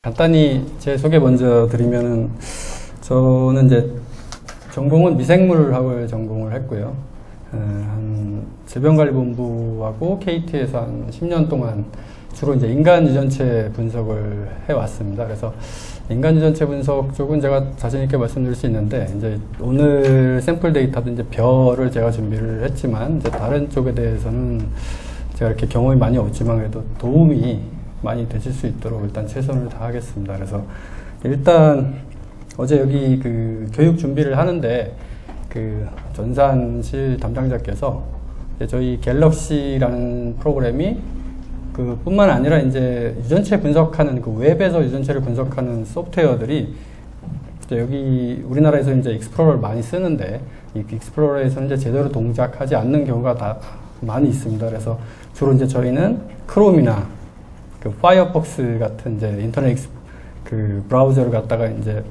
간단히 제 소개 먼저 드리면은, 저는 이제 전공은 미생물학을 전공을 했고요. 한 질병관리본부하고 KT에서 한 10년 동안 주로 이제 인간 유전체 분석을 해왔습니다. 그래서 인간 유전체 분석 쪽은 제가 자신있게 말씀드릴 수 있는데, 이제 오늘 샘플 데이터도 이제 별을 제가 준비를 했지만, 이제 다른 쪽에 대해서는 제가 이렇게 경험이 많이 없지만 그래도 도움이 많이 되실 수 있도록 일단 최선을 다하겠습니다. 그래서 일단 어제 여기 그 교육 준비를 하는데, 그 전산실 담당자께서 저희 갤럭시라는 프로그램이 그 뿐만 아니라 이제 유전체 분석하는 그 웹에서 유전체를 분석하는 소프트웨어들이 여기 우리나라에서 이제 익스플로러를 많이 쓰는데, 이 익스플로러에서는 이제 제대로 동작하지 않는 경우가 다 많이 있습니다. 그래서 주로 이제 저희는 크롬이나 그 파이어폭스 같은 이제 인터넷 그 브라우저를 갖다가 이제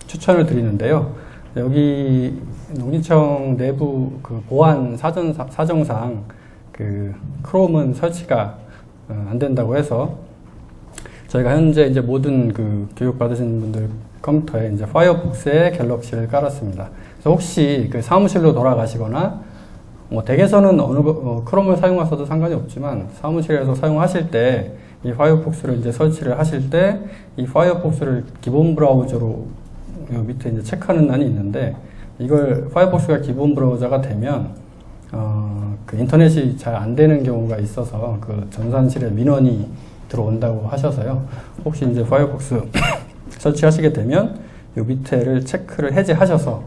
추천을 드리는데요. 여기 농림청 내부 그 보안 사정상 그 크롬은 설치가 안 된다고 해서 저희가 현재 이제 모든 그 교육 받으신 분들 컴퓨터에 이제 파이어폭스에 갤럭시를 깔았습니다. 그래서 혹시 그 사무실로 돌아가시거나 뭐 댁에서는 크롬을 사용하셔도 상관이 없지만 사무실에서 사용하실 때 이 파이어폭스를 이제 설치를 하실 때 이 파이어폭스를 기본 브라우저로 요 밑에 이제 체크하는欄이 있는데, 이걸 파이어폭스가 기본 브라우저가 되면 그 인터넷이 잘 안 되는 경우가 있어서 그 전산실에 민원이 들어온다고 하셔서요. 혹시 이제 파이어폭스 설치하시게 되면 요 밑에를 체크를 해제하셔서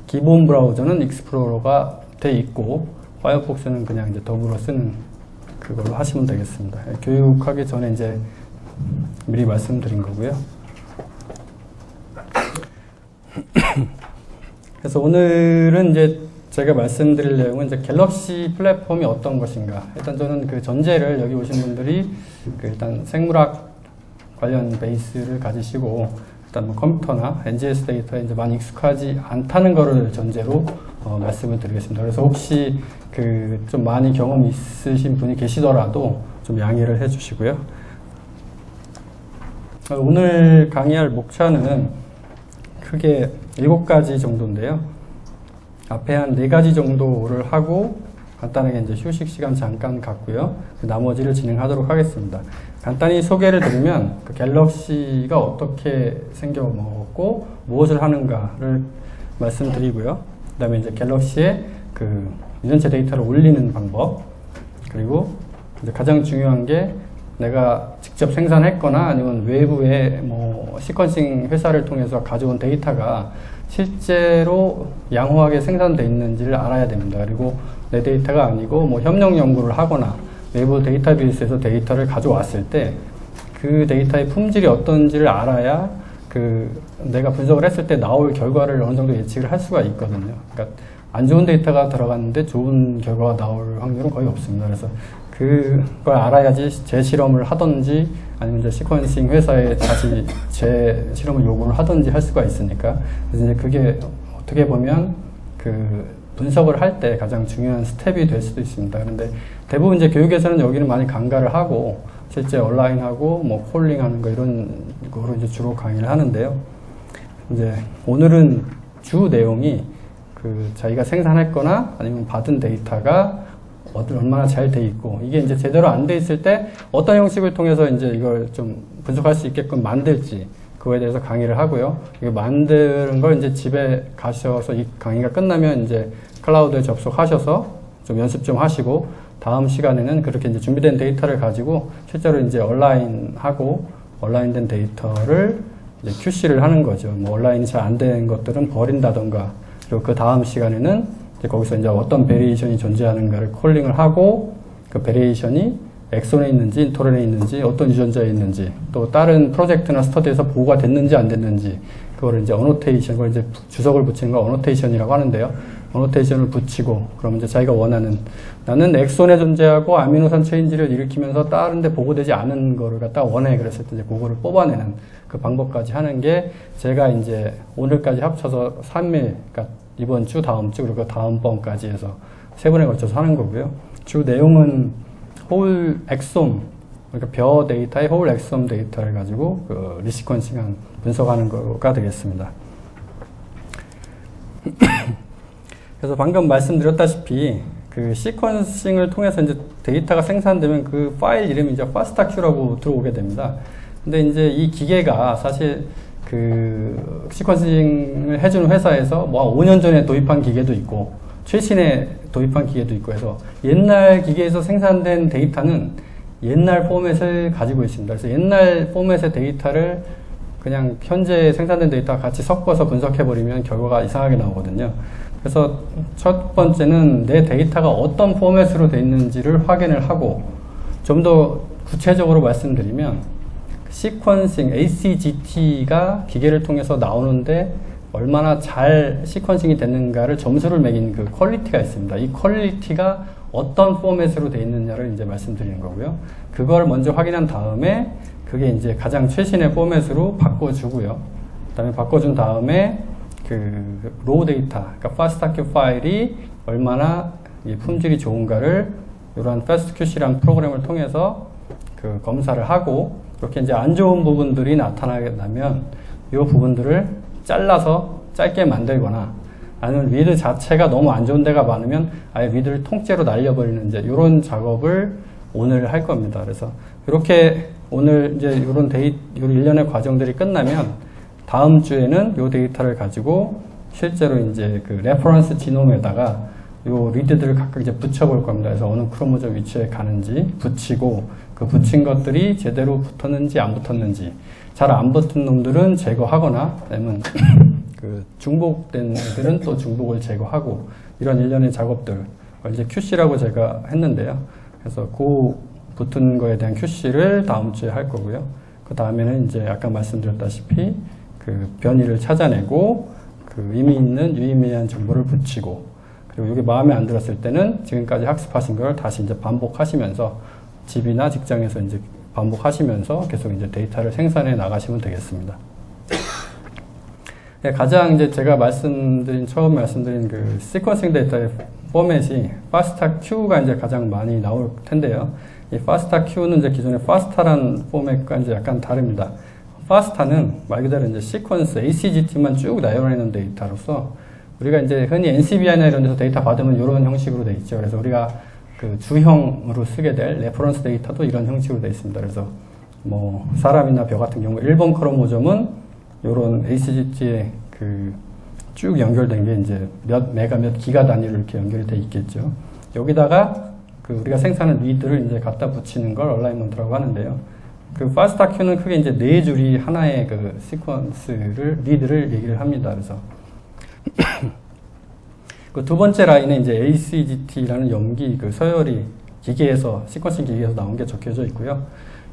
기본 브라우저는 익스플로러가 돼 있고 파이어폭스는 그냥 이제 더불어 쓰는 그걸로 하시면 되겠습니다. 교육하기 전에 이제 미리 말씀드린 거고요. 그래서 오늘은 이제 제가 말씀드릴 내용은 이제 갤럭시 플랫폼이 어떤 것인가. 일단 저는 그 전제를 여기 오신 분들이 그 일단 생물학 관련 베이스를 가지시고 일단 뭐 컴퓨터나 NGS 데이터에 이제 많이 익숙하지 않다는 거를 전제로 말씀을 드리겠습니다. 그래서 혹시 그 좀 많이 경험 있으신 분이 계시더라도 좀 양해를 해 주시고요. 오늘 강의할 목차는 크게 7가지 정도인데요. 앞에 한 4가지 정도를 하고 간단하게 이제 휴식 시간 잠깐 갖고요. 그 나머지를 진행하도록 하겠습니다. 간단히 소개를 드리면 그 갤럭시가 어떻게 생겨먹었고 무엇을 하는가를 말씀드리고요. 그 다음에 이제 갤럭시에 그 유전체 데이터를 올리는 방법, 그리고 이제 가장 중요한 게 내가 직접 생산했거나 아니면 외부의 뭐 시퀀싱 회사를 통해서 가져온 데이터가 실제로 양호하게 생산되어 있는지를 알아야 됩니다. 그리고 내 데이터가 아니고 뭐 협력 연구를 하거나 외부 데이터베이스에서 데이터를 가져왔을 때 그 데이터의 품질이 어떤지를 알아야 그 내가 분석을 했을 때 나올 결과를 어느 정도 예측을 할 수가 있거든요. 그러니까 안 좋은 데이터가 들어갔는데 좋은 결과가 나올 확률은 거의 없습니다. 그래서 그걸 알아야지 재실험을 하든지 아니면 이제 시퀀싱 회사에 다시 재실험을 요구를 하든지 할 수가 있으니까. 그래서 이제 그게 어떻게 보면 그 분석을 할 때 가장 중요한 스텝이 될 수도 있습니다. 그런데 대부분 이제 교육에서는 여기는 많이 간과를 하고 실제 온라인하고 뭐 콜링하는 거 이런 거로 이제 주로 강의를 하는데요. 이제 오늘은 주 내용이 그 자기가 생산했거나 아니면 받은 데이터가 얼마나 잘 돼 있고 이게 이제 제대로 안 돼 있을 때 어떤 형식을 통해서 이제 이걸 좀 분석할 수 있게끔 만들지 그거에 대해서 강의를 하고요. 이거 만드는 걸 이제 집에 가셔서 이 강의가 끝나면 이제 클라우드에 접속하셔서 좀 연습 좀 하시고 다음 시간에는 그렇게 이제 준비된 데이터를 가지고 실제로 이제 온라인하고 온라인된 데이터를 이제 QC를 하는 거죠. 뭐 온라인이 잘 안 된 것들은 버린다던가 그리고 그 다음 시간에는 이제 거기서 이제 어떤 베리에이션이 존재하는가를 콜링을 하고 그 베리에이션이 엑손에 있는지 인트론에 있는지 어떤 유전자에 있는지 또 다른 프로젝트나 스터디에서 보고가 됐는지 안 됐는지 그거를 이제 어노테이션, 그걸 이제 주석을 붙이는 걸 어노테이션이라고 하는데요. 어노테이션을 붙이고 그러면 이제 자기가 원하는 나는 엑손에 존재하고 아미노산 체인지를 일으키면서 다른 데 보고되지 않은 거를 갖다가 원해 그랬을 때 이제 그거를 뽑아내는 그 방법까지 하는 게 제가 이제 오늘까지 합쳐서 3일, 그러니까 이번 주, 다음 주, 그리고 다음번까지 해서 3번에 걸쳐서 하는 거고요. 주 내용은 홀 엑솜 그러니까 벼 데이터의 홀 엑섬 데이터를 가지고 그 리시퀀싱한 분석하는 거가 되겠습니다. 그래서 방금 말씀드렸다시피 그 시퀀싱을 통해서 이제 데이터가 생산되면 그 파일 이름이 이제 FASTAQ라고 들어오게 됩니다. 근데 이제 이 기계가 사실 그 시퀀싱을 해주는 회사에서 뭐 5년 전에 도입한 기계도 있고 최신에 도입한 기계도 있고 해서 옛날 기계에서 생산된 데이터는 옛날 포맷을 가지고 있습니다. 그래서 옛날 포맷의 데이터를 그냥 현재 생산된 데이터와 같이 섞어서 분석해버리면 결과가 이상하게 나오거든요. 그래서 첫 번째는 내 데이터가 어떤 포맷으로 되어 있는지를 확인을 하고 좀 더 구체적으로 말씀드리면 시퀀싱, ACGT가 기계를 통해서 나오는데 얼마나 잘 시퀀싱이 됐는가를 점수를 매긴 그 퀄리티가 있습니다. 이 퀄리티가 어떤 포맷으로 되어 있느냐를 이제 말씀드리는 거고요. 그걸 먼저 확인한 다음에 그게 이제 가장 최신의 포맷으로 바꿔주고요. 그 다음에 바꿔준 다음에 그 로우 데이터, 그러니까 FASTQ 파일이 얼마나 품질이 좋은가를 이러한 FastQC라는 프로그램을 통해서 그 검사를 하고 그렇게 이제 안 좋은 부분들이 나타나게 되면 이 부분들을 잘라서 짧게 만들거나 아니면 위드 자체가 너무 안 좋은 데가 많으면 아예 위드를 통째로 날려버리는 이제 이런 작업을 오늘 할 겁니다. 그래서 이렇게 오늘 이제 이런 일련의 과정들이 끝나면 다음 주에는 이 데이터를 가지고 실제로 이제 그 레퍼런스 지놈에다가 요 리드들을 각각 이제 붙여볼 겁니다. 그래서 어느 크로모점 위치에 가는지 붙이고 그 붙인 것들이 제대로 붙었는지 안 붙었는지 잘 안 붙은 놈들은 제거하거나 아니면 그 중복된 애들은 또 중복을 제거하고 이런 일련의 작업들 이제 QC라고 제가 했는데요. 그래서 그 붙은 거에 대한 QC를 다음 주에 할 거고요. 그 다음에는 이제 아까 말씀드렸다시피 그 변이를 찾아내고 그 의미 있는 유의미한 정보를 붙이고 그리고 이게 마음에 안 들었을 때는 지금까지 학습하신 걸 다시 이제 반복하시면서 집이나 직장에서 이제 반복하시면서 계속 이제 데이터를 생산해 나가시면 되겠습니다. 네, 가장 이제 제가 처음 말씀드린 그 시퀀싱 데이터의 포맷이 FASTAQ가 이제 가장 많이 나올 텐데요. 이 FASTAQ는 이제 기존의 FASTA라는 포맷과 이제 약간 다릅니다. FASTA는 말 그대로 이제 시퀀스, ACGT만 쭉 나열해놓은 데이터로서 우리가 이제 흔히 NCBI나 이런 데서 데이터 받으면 이런 형식으로 돼 있죠. 그래서 우리가 그 주형으로 쓰게 될 레퍼런스 데이터도 이런 형식으로 돼 있습니다. 그래서 뭐 사람이나 벼 같은 경우 1번 크로모점은 이런 ACGT에 그 쭉 연결된 게 이제 몇 메가 몇 기가 단위로 이렇게 연결이 돼 있겠죠. 여기다가 그 우리가 생산한 리드를 이제 갖다 붙이는 걸 얼라이먼트라고 하는데요. 그 FASTAQ는 크게 이제 네 줄이 하나의 그 리드를 얘기를 합니다. 그래서 그 두 번째 라인에 이제 ACGT라는 염기 그 서열이 기계에서 시퀀싱 기계에서 나온 게 적혀져 있고요.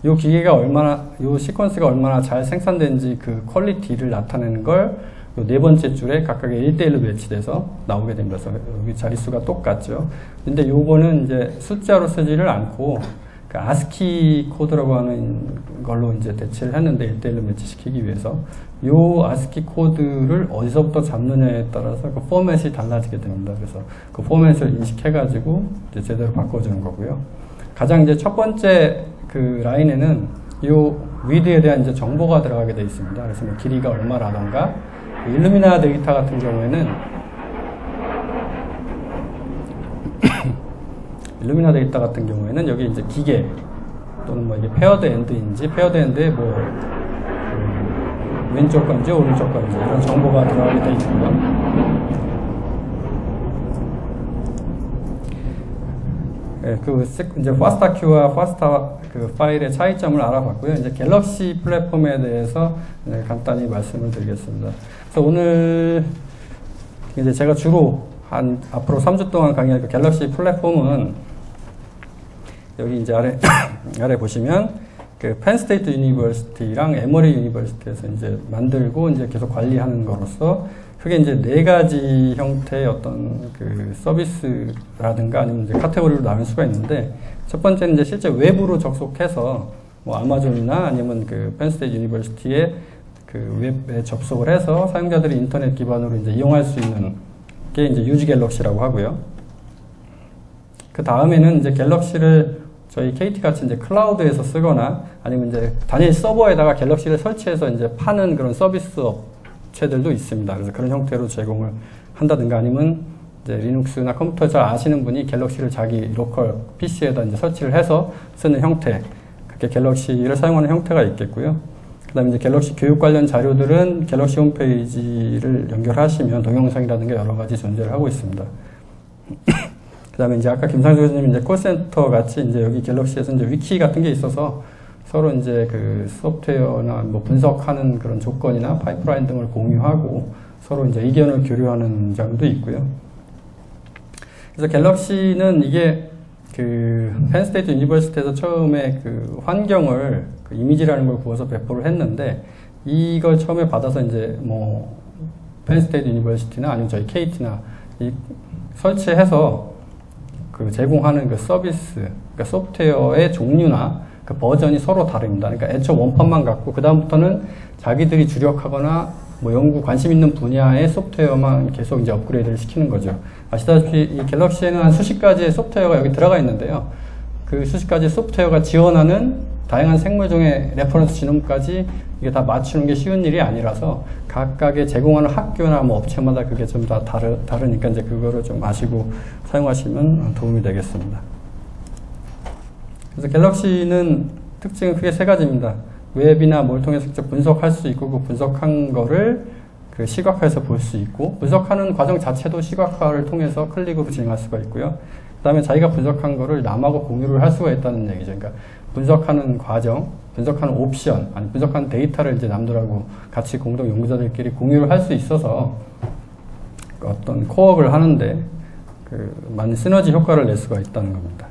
이 기계가 이 시퀀스가 얼마나 잘 생산된지 그 퀄리티를 나타내는 걸 요 네 번째 줄에 각각의 1대1로 배치돼서 나오게 됩니다. 그래서 여기 자릿수가 똑같죠. 근데 요거는 이제 숫자로 쓰지를 않고 그 ASCII 코드라고 하는 걸로 이제 대체를 했는데 1대1로 매치시키기 위해서 요 ASCII 코드를 어디서부터 잡느냐에 따라서 그 포맷이 달라지게 됩니다. 그래서 그 포맷을 인식해가지고 이제 제대로 바꿔주는 거고요. 가장 이제 첫 번째 그 라인에는 요 위드에 대한 이제 정보가 들어가게 되어 있습니다. 그래서 뭐 길이가 얼마라던가 일루미나 데이터 같은 경우에는 일루미나 데이터 같은 경우에는 여기 이제 기계 또는 뭐 이게 페어드 엔드인지 페어드 엔드에 뭐 왼쪽 건지 오른쪽 건지 이런 정보가 들어가게 되어 있고요. 네, 그 이제 FASTAQ와 FASTA 그 파일의 차이점을 알아봤고요. 이제 갤럭시 플랫폼에 대해서 간단히 말씀을 드리겠습니다. 그래서 오늘 이제 제가 주로 앞으로 3주 동안 강의할 그 갤럭시 플랫폼은 여기 이제 아래 보시면 그 펜스테이트 유니버시티랑 에머리 유니버시티에서 이제 만들고 이제 계속 관리하는 거로서 크게 이제 네 가지 형태의 어떤 그 서비스라든가 아니면 이제 카테고리로 나눌 수가 있는데 첫 번째는 이제 실제 외부로 접속해서 뭐 아마존이나 아니면 그 펜스테이트 유니버시티에 그 웹에 접속을 해서 사용자들이 인터넷 기반으로 이제 이용할 수 있는 게 이제 유지 갤럭시라고 하고요. 그 다음에는 이제 갤럭시를 저희 KT 같이 이제 클라우드에서 쓰거나 아니면 이제 단일 서버에다가 갤럭시를 설치해서 이제 파는 그런 서비스 업체들도 있습니다. 그래서 그런 형태로 제공을 한다든가 아니면 이제 리눅스나 컴퓨터 잘 아시는 분이 갤럭시를 자기 로컬 PC에다 이제 설치를 해서 쓰는 형태, 그렇게 갤럭시를 사용하는 형태가 있겠고요. 그 다음에 이제 갤럭시 교육 관련 자료들은 갤럭시 홈페이지를 연결하시면 동영상이라든가 여러 가지 존재를 하고 있습니다. 그 다음에 이제 아까 김상조 교수님 이제 콜센터 같이 이제 여기 갤럭시에서 이제 위키 같은 게 있어서 서로 이제 그 소프트웨어나 뭐 분석하는 그런 조건이나 파이프라인 등을 공유하고 서로 이제 의견을 교류하는 점도 있고요. 그래서 갤럭시는 이게 그 펜스테이트 유니버시티에서 처음에 그 환경을 그 이미지라는 걸 구워서 배포를 했는데 이걸 처음에 받아서 이제 뭐 펜스테이트 유니버시티나 아니면 저희 KT나 이 설치해서 그 제공하는 그 서비스, 그러니까 소프트웨어의 종류나 그 버전이 서로 다릅니다. 그러니까 애초 원판만 갖고 그 다음부터는 자기들이 주력하거나 뭐 연구 관심 있는 분야의 소프트웨어만 계속 이제 업그레이드를 시키는 거죠. 아시다시피 이 갤럭시에는 한 수십 가지의 소프트웨어가 여기 들어가 있는데요. 그 수십 가지 소프트웨어가 지원하는 다양한 생물종의 레퍼런스 지놈까지 이게 다 맞추는 게 쉬운 일이 아니라서 각각의 제공하는 학교나 뭐 업체마다 그게 좀 다 다르니까 이제 그거를 좀 아시고 사용하시면 도움이 되겠습니다. 그래서 갤럭시는 특징은 크게 세 가지입니다. 웹이나 뭘 통해서 직접 분석할 수 있고 그 분석한 거를 그 시각화해서 볼 수 있고 분석하는 과정 자체도 시각화를 통해서 클릭으로 진행할 수가 있고요. 그 다음에 자기가 분석한 거를 남하고 공유를 할 수가 있다는 얘기죠. 그러니까 분석하는 과정, 분석하는 옵션, 아니 분석한 데이터를 이제 남들하고 같이 공동 연구자들끼리 공유를 할 수 있어서 어떤 코업을 하는데 그 많은 시너지 효과를 낼 수가 있다는 겁니다.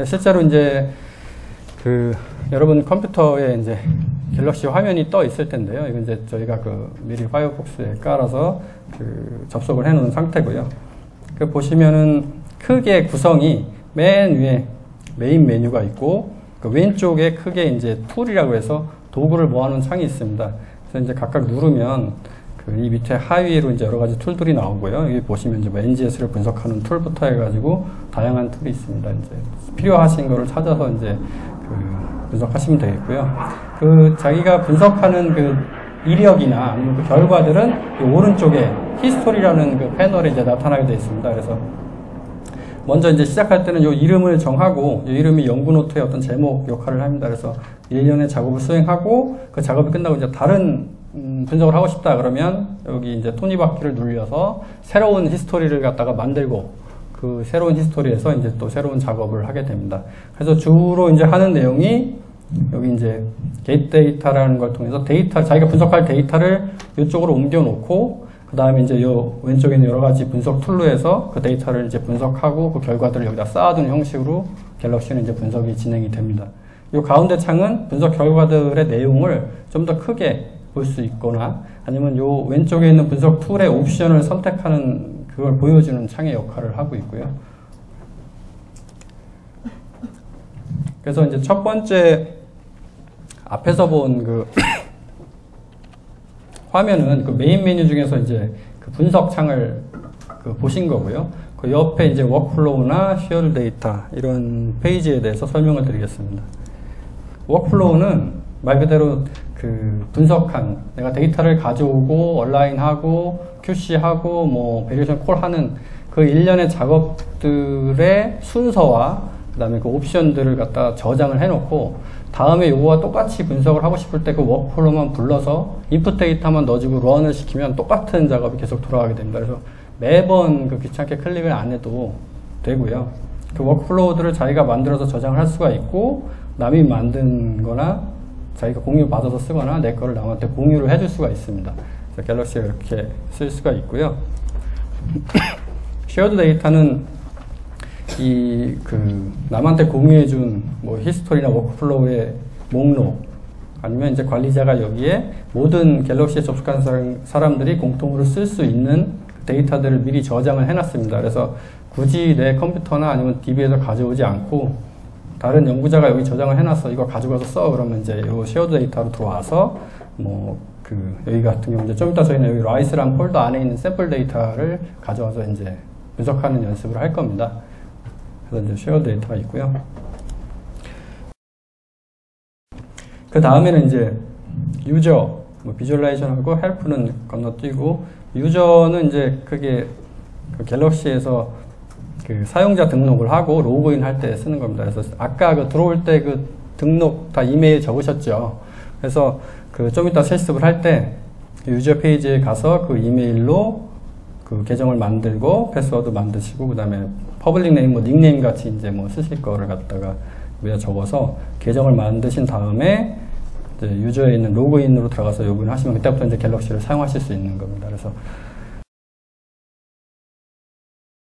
실제로 이제 그 여러분 컴퓨터에 이제 갤럭시 화면이 떠 있을 텐데요. 이건 이제 저희가 그 미리 파이어폭스에 깔아서 그 접속을 해 놓은 상태고요. 그 보시면은 크게 구성이 맨 위에 메인 메뉴가 있고 그 왼쪽에 크게 이제 툴이라고 해서 도구를 모아놓은 창이 있습니다. 그래서 이제 각각 누르면 그 이 밑에 하위로 이제 여러 가지 툴들이 나오고요. 여기 보시면 이제 뭐 NGS를 분석하는 툴부터 해가지고 다양한 툴이 있습니다. 이제 필요하신 거를 찾아서 이제 그 분석하시면 되겠고요. 그 자기가 분석하는 그 이력이나 아니면 그 결과들은 이 오른쪽에 히스토리라는 그 패널에 이제 나타나게 되어 있습니다. 그래서 먼저 이제 시작할 때는 이 이름을 정하고 이 이름이 연구 노트의 어떤 제목 역할을 합니다. 그래서 1년의 작업을 수행하고 그 작업이 끝나고 이제 다른 분석을 하고 싶다 그러면 여기 이제 톱니바퀴를 눌려서 새로운 히스토리를 갖다가 만들고 그 새로운 히스토리에서 이제 또 새로운 작업을 하게 됩니다. 그래서 주로 이제 하는 내용이 여기 이제 게이트 데이터라는 걸 통해서 데이터, 자기가 분석할 데이터를 이쪽으로 옮겨 놓고 그 다음에 이제 요 왼쪽에 있는 여러 가지 분석 툴로 해서 그 데이터를 이제 분석하고 그 결과들을 여기다 쌓아두는 형식으로 갤럭시는 이제 분석이 진행이 됩니다. 요 가운데 창은 분석 결과들의 내용을 좀 더 크게 볼 수 있거나 아니면 요 왼쪽에 있는 분석 툴의 옵션을 선택하는 그걸 보여주는 창의 역할을 하고 있고요. 그래서 이제 첫 번째 앞에서 본 그 화면은 그 메인 메뉴 중에서 이제 그 분석 창을 그 보신 거고요. 그 옆에 이제 워크플로우나 쉐어드 데이터 이런 페이지에 대해서 설명을 드리겠습니다. 워크플로우는 말 그대로 그 분석한 내가 데이터를 가져오고 온라인하고 QC하고 뭐 베리에이션 콜하는 그 일련의 작업들의 순서와 그 다음에 그 옵션들을 갖다 저장을 해놓고 다음에 요거와 똑같이 분석을 하고 싶을 때 그 워크플로우만 불러서 인풋 데이터만 넣어주고 런을 시키면 똑같은 작업이 계속 돌아가게 됩니다. 그래서 매번 그 귀찮게 클릭을 안 해도 되고요. 그 워크플로우들을 자기가 만들어서 저장을 할 수가 있고 남이 만든 거나 자기가 공유 받아서 쓰거나 내 거를 남한테 공유를 해줄 수가 있습니다. 그래서 갤럭시가 이렇게 쓸 수가 있고요. 쉐어드 데이터는 이 그 남한테 공유해준 뭐 히스토리나 워크플로우의 목록 아니면 이제 관리자가 여기에 모든 갤럭시에 접속한 사람들이 공통으로 쓸 수 있는 데이터들을 미리 저장을 해놨습니다. 그래서 굳이 내 컴퓨터나 아니면 DB에서 가져오지 않고 다른 연구자가 여기 저장을 해놨어. 이거 가져가서 써. 그러면 이제 이 쉐어드 데이터로 들어와서 뭐 그 여기 같은 경우 이제 좀 이따 저희는 여기 라이스라는 폴더 안에 있는 샘플 데이터를 가져와서 이제 분석하는 연습을 할 겁니다. 그래서 이제 쉐어드 데이터가 있고요. 그 다음에는 이제 유저, 뭐 비주얼라이제이션하고 헬프는 건너뛰고, 유저는 이제 그게 그 갤럭시에서 그 사용자 등록을 하고 로그인 할 때 쓰는 겁니다. 그래서 아까 그 들어올 때 그 등록 다 이메일 적으셨죠. 그래서 그 좀 이따 실습을 할 때 유저 페이지에 가서 그 이메일로 그 계정을 만들고 패스워드 만드시고, 그 다음에 퍼블릭 네임, 뭐 닉네임 같이 이제 뭐 쓰실 거를 갖다가 위에 적어서 계정을 만드신 다음에 이제 유저에 있는 로그인으로 들어가서 로그인 하시면 그때부터 이제 갤럭시를 사용하실 수 있는 겁니다. 그래서